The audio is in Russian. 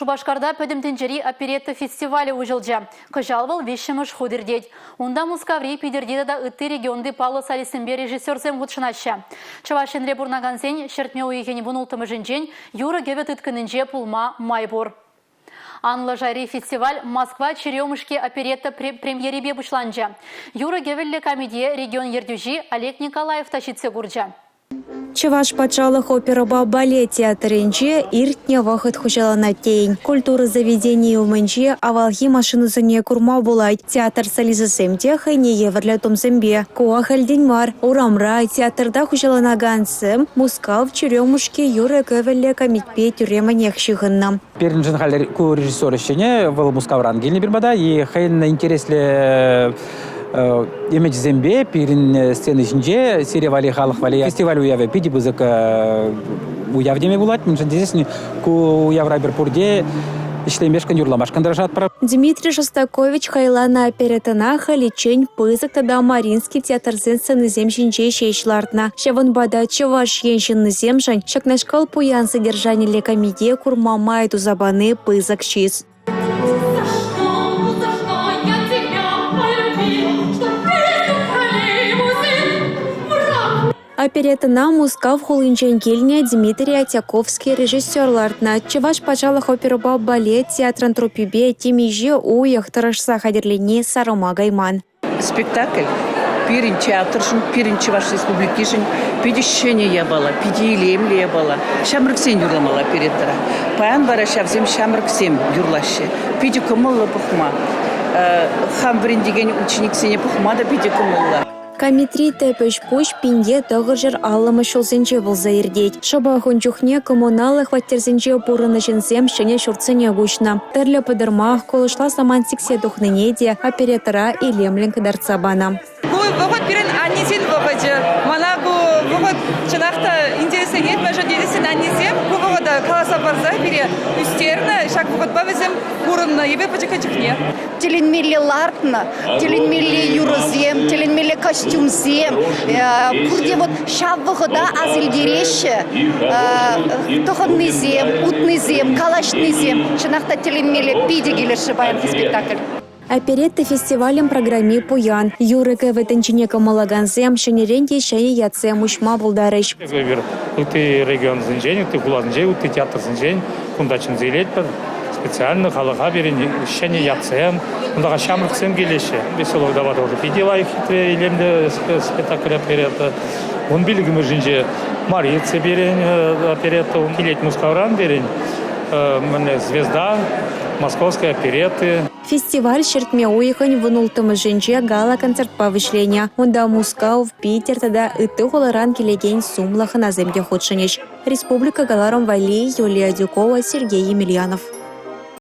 Шубашкарда пөдімтінжері оперетта фестивалі ұжылжа. Кыжалвыл вешіміш худырдет. Онда Мускаври пидердеді да үтті регионды Павло Салисембе режиссерсем ғұтшынаща. Чавашенре бурнаганзен шертме уегені бұнылтымы жінжен юры гебет үткінінже пулма майбор. Анлы жайри фестиваль Москва черемышке оперетта премьеребе бұшланжа. Юры гевелле комедия регион ердюжи Олег Николаев тащитсе гурджа. Чаваш патшалық опера балет театрынче иртне вахыт хучалана тейн. Культура заведений умынче авалхи машинысыне курма булай. Театр сализысемте хайне еверле томсембе. Куахальдин мар. Урамра театрда хучаланаган сым Мускав черемушке юры көвелле комитпе тюрема нехшихынна. Перинжин халер ку режиссер ищене выл Мускавран гельне бирмада и хайна интересле Емеч зембе, пирин сцены жинже, серия вали халах вали. Фестиваль уяве пиди бузык уявдеме булат. Минжан дезесни ку уяврайбер пурде ишлемешкан юрламашкан дрожат пара. Дмитрий Шостакович хайлана оперетана халичень пызык тада Маринский театрзен сценызем жинже шейшлартна. Шеван бада чаваш еншинны земжань, шакнашкал пуян содержание ле комедия курма майту забаны пызык шиз. Оперетана Мускав хулынчен келне Дмитрий Атяковский режиссерлартна. Чаваш пачалых операба балет театран трупибе темиже уях тарашса хадерлене Сарома Гайман. Спектакль пирин театршын, пирин Чаваш республикишын, пидишшене ябала, пидиилем ябала. Шамрыксен юрламала опереттара. Паян бара шавзем шамрыксем юрлаще. Пиди кымылла пухма. Хам брендеген ученик сене пухма да пиди кымылла. Камитри тепеш пуш пинде тағыржыр алымы шолсенче болза ердейд. Шаба хунчухне коммуналых ваттерзенче пурыны жінсем шыне шурцыне гушна. Тірлі пыдырмақ колышла саман сиксе духныне де оператора и лемлінг дарцабана. Выход перед аннесен выходе. Мана выход чынақта интересен ет, мәжі дедесен аннесем. Выхода қаласа барза бере үстерні, шак выход бавызем урынны, ебе пачекачекне. Теленмелі лартны, теленмелі юрызем, теленмелі костюмзем. Курде вот шав выхода азылдереші, тұхыннызем, утнызем, калашнызем. Чынақта теленмелі пиде келеші баянғы спектакль. Оперетта фестивалем программе Пуян. Юрыка в этенчине камалаганзем, шенеренде шене яцем ушма булдарыш. Ты регион зинжень, ты кулан зинжень, ты театр зинжень, кундачин зилет специально халага берен шене яцем, кунда шамрыксем келеше. Весело давады уже пидела их хитре илемде спектакль оперетта. Он билигиме жинже Марице берен оперетта, Килет Мускавран берен, звезда московской оперетты. Фестиваль шертме уйхань вынултымы жинже гала-концерт повышления. Онда Мускав, Питер, тада ыты холоран келеген сумлахы наземде ходшынеш. Республика Галаром Вали, Юлия Дюкова, Сергей Емельянов.